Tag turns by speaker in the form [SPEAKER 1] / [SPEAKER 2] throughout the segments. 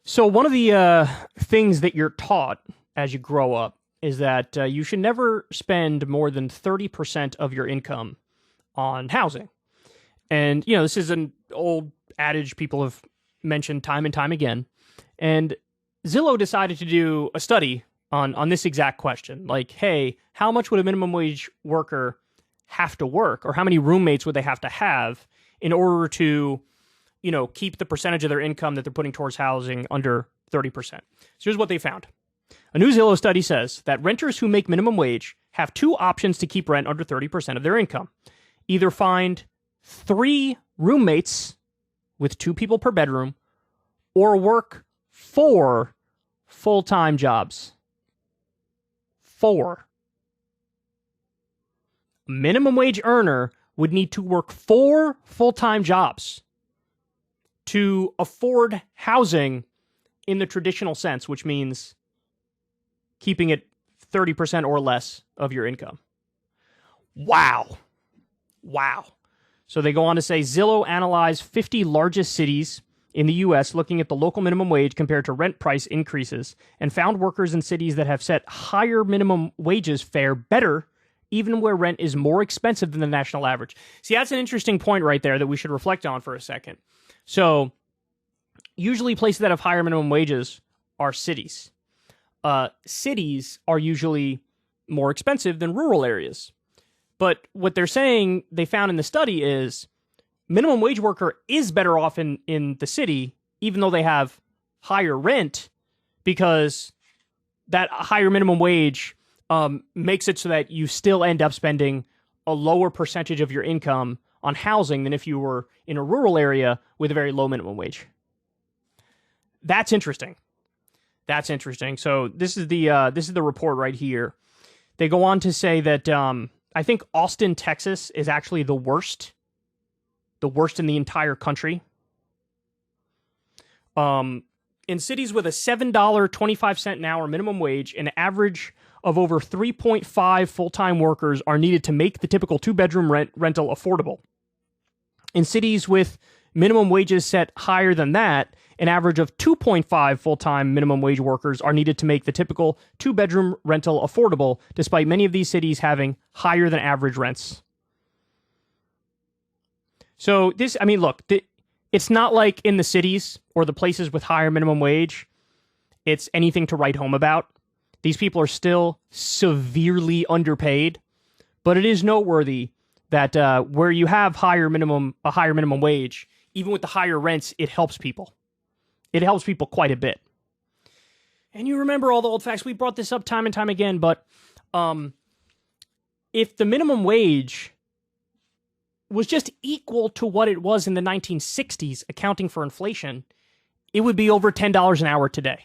[SPEAKER 1] So one of the things that you're taught as you grow up is that you should never spend more than 30% of your income on housing. And, this is an old adage people have mentioned time and time again. And Zillow decided to do a study on this exact question. Like, hey, how much would a minimum wage worker have to work, or how many roommates would they have to have in order to keep the percentage of their income that they're putting towards housing under 30%. So here's what they found. A new Zillow study says that renters who make minimum wage have two options to keep rent under 30% of their income. Either find 3 roommates with 2 people per bedroom, or work 4 full-time jobs. 4. A minimum wage earner would need to work 4 full-time jobs to afford housing in the traditional sense, which means keeping it 30% or less of your income. Wow. So they go on to say Zillow analyzed 50 largest cities in the U.S. looking at the local minimum wage compared to rent price increases, and found workers in cities that have set higher minimum wages fare better even where rent is more expensive than the national average. See, that's an interesting point right there that we should reflect on for a second. So, usually places that have higher minimum wages are cities. Cities are usually more expensive than rural areas. But what they're saying they found in the study is minimum wage worker is better off in the city, even though they have higher rent, because that higher minimum wage makes it so that you still end up spending a lower percentage of your income on housing than if you were in a rural area with a very low minimum wage. That's interesting. So this is the report right here. They go on to say that I think Austin, Texas is actually the worst in the entire country. In cities with a $7.25 an hour minimum wage, an average of over 3.5 full-time workers are needed to make the typical 2-bedroom rental affordable. In cities with minimum wages set higher than that, an average of 2.5 full-time minimum wage workers are needed to make the typical 2-bedroom rental affordable, despite many of these cities having higher than average rents. So it's not like in the cities or the places with higher minimum wage, it's anything to write home about. These people are still severely underpaid, but it is noteworthy that where you have a higher minimum wage, even with the higher rents, it helps people. It helps people quite a bit. And you remember all the old facts. We brought this up time and time again, but if the minimum wage was just equal to what it was in the 1960s, accounting for inflation, it would be over $10 an hour today.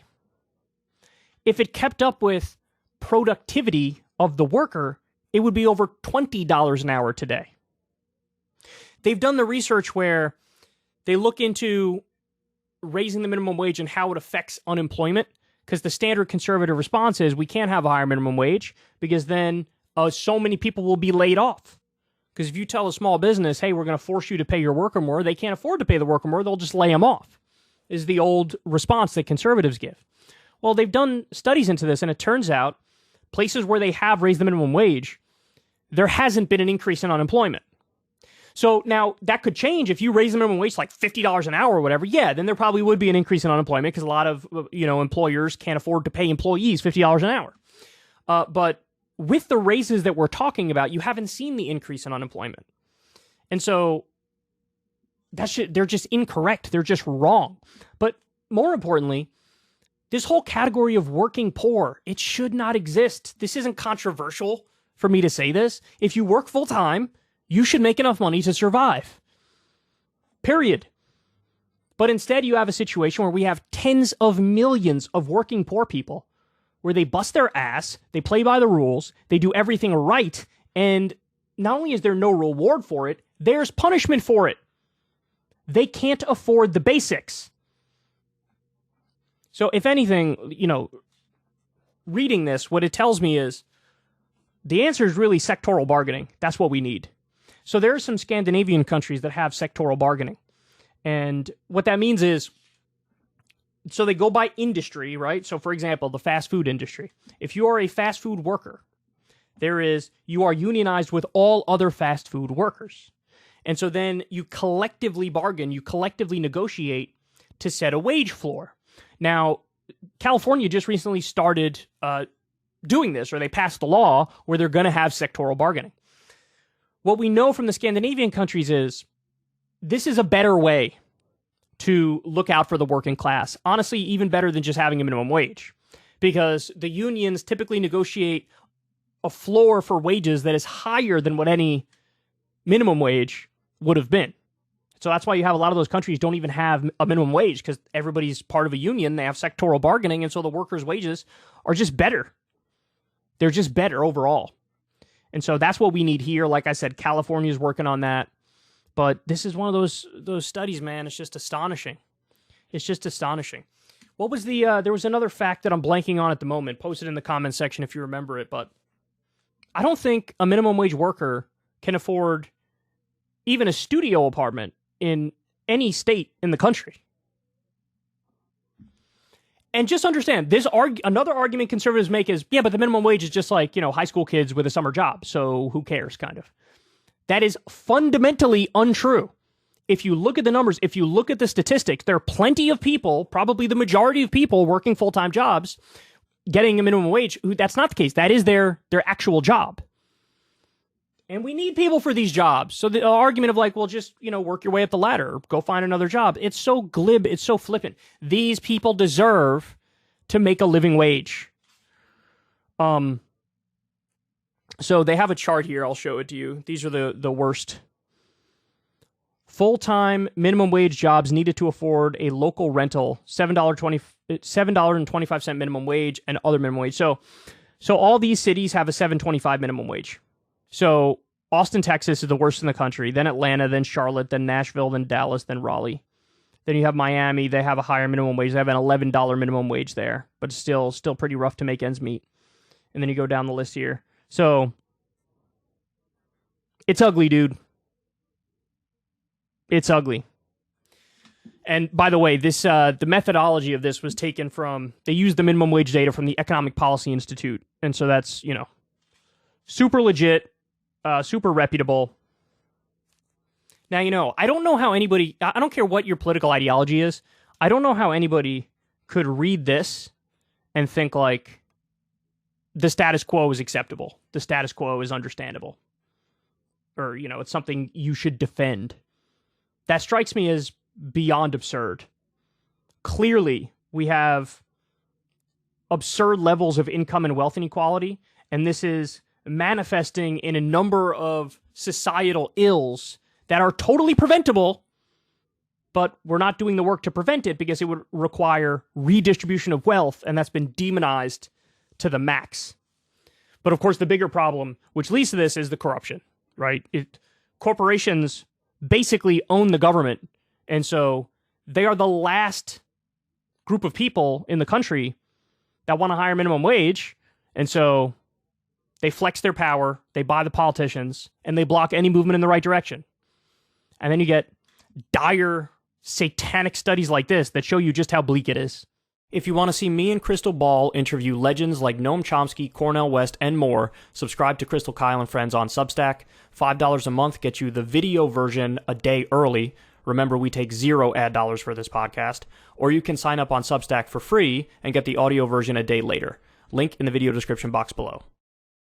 [SPEAKER 1] If it kept up with productivity of the worker, it would be over $20 an hour today. They've done the research where they look into raising the minimum wage and how it affects unemployment, because the standard conservative response is we can't have a higher minimum wage because then so many people will be laid off. Because if you tell a small business, hey, we're going to force you to pay your worker more, they can't afford to pay the worker more, they'll just lay them off, is the old response that conservatives give. Well, they've done studies into this, and it turns out places where they have raised the minimum wage, there hasn't been an increase in unemployment. So now that could change if you raise the minimum wage to like $50 an hour or whatever. Yeah, then there probably would be an increase in unemployment because a lot of employers can't afford to pay employees $50 an hour. But with the raises that we're talking about, you haven't seen the increase in unemployment. And so they're just incorrect. They're just wrong. But more importantly, this whole category of working poor, it should not exist. This isn't controversial for me to say this. If you work full time, you should make enough money to survive. Period. But instead, you have a situation where we have tens of millions of working poor people where they bust their ass, they play by the rules, they do everything right, and not only is there no reward for it, there's punishment for it. They can't afford the basics. So if anything, reading this, what it tells me is the answer is really sectoral bargaining. That's what we need. So there are some Scandinavian countries that have sectoral bargaining. And what that means is so they go by industry, right? So, for example, the fast food industry. If you are a fast food worker, you are unionized with all other fast food workers. And so then you collectively bargain, you collectively negotiate to set a wage floor. Now, California just recently started doing this, or they passed the law where they're going to have sectoral bargaining. What we know from the Scandinavian countries is this is a better way to look out for the working class. Honestly, even better than just having a minimum wage, because the unions typically negotiate a floor for wages that is higher than what any minimum wage would have been. So that's why you have a lot of those countries don't even have a minimum wage, because everybody's part of a union. They have sectoral bargaining, and so the workers' wages are just better. They're just better overall. And so that's what we need here. Like I said, California's working on that. But this is one of those studies, man. It's just astonishing. It's just astonishing. What was there was another fact that I'm blanking on at the moment. Post it in the comment section if you remember it. But I don't think a minimum wage worker can afford even a studio apartment in any state in the country. And just understand, another argument conservatives make is, yeah, but the minimum wage is just like, high school kids with a summer job, so who cares, kind of. That is fundamentally untrue. If you look at the numbers, if you look at the statistics, there are plenty of people, probably the majority of people working full-time jobs, getting a minimum wage. That's not the case. That is their actual job. And we need people for these jobs. So the argument of like, well, just, work your way up the ladder, go find another job. It's so glib. It's so flippant. These people deserve to make a living wage. So they have a chart here. I'll show it to you. These are the worst. Full-time minimum wage jobs needed to afford a local rental, $7.25 minimum wage, and other minimum wage. So all these cities have a $7.25 minimum wage. So Austin, Texas is the worst in the country, then Atlanta, then Charlotte, then Nashville, then Dallas, then Raleigh. Then you have Miami. They have a higher minimum wage. They have an $11 minimum wage there, but it's still pretty rough to make ends meet. And then you go down the list here. So it's ugly, dude. It's ugly. And by the way, this the methodology of this was taken from, they used the minimum wage data from the Economic Policy Institute. And so that's, super legit, super reputable. Now, I don't know how anybody, I don't care what your political ideology is, I don't know how anybody could read this and think like the status quo is acceptable. The status quo is understandable. Or, it's something you should defend. That strikes me as beyond absurd. Clearly, we have absurd levels of income and wealth inequality, and this is manifesting in a number of societal ills that are totally preventable, but we're not doing the work to prevent it because it would require redistribution of wealth, and that's been demonized to the max. But of course, the bigger problem, which leads to this, is the corruption, right? Corporations basically own the government, and so they are the last group of people in the country that want a higher minimum wage, and so they flex their power, they buy the politicians, and they block any movement in the right direction. And then you get dire, satanic studies like this that show you just how bleak it is. If you want to see me and Crystal Ball interview legends like Noam Chomsky, Cornel West, and more, subscribe to Crystal, Kyle, and Friends on Substack. $5 a month gets you the video version a day early. Remember, we take 0 ad dollars for this podcast. Or you can sign up on Substack for free and get the audio version a day later. Link in the video description box below.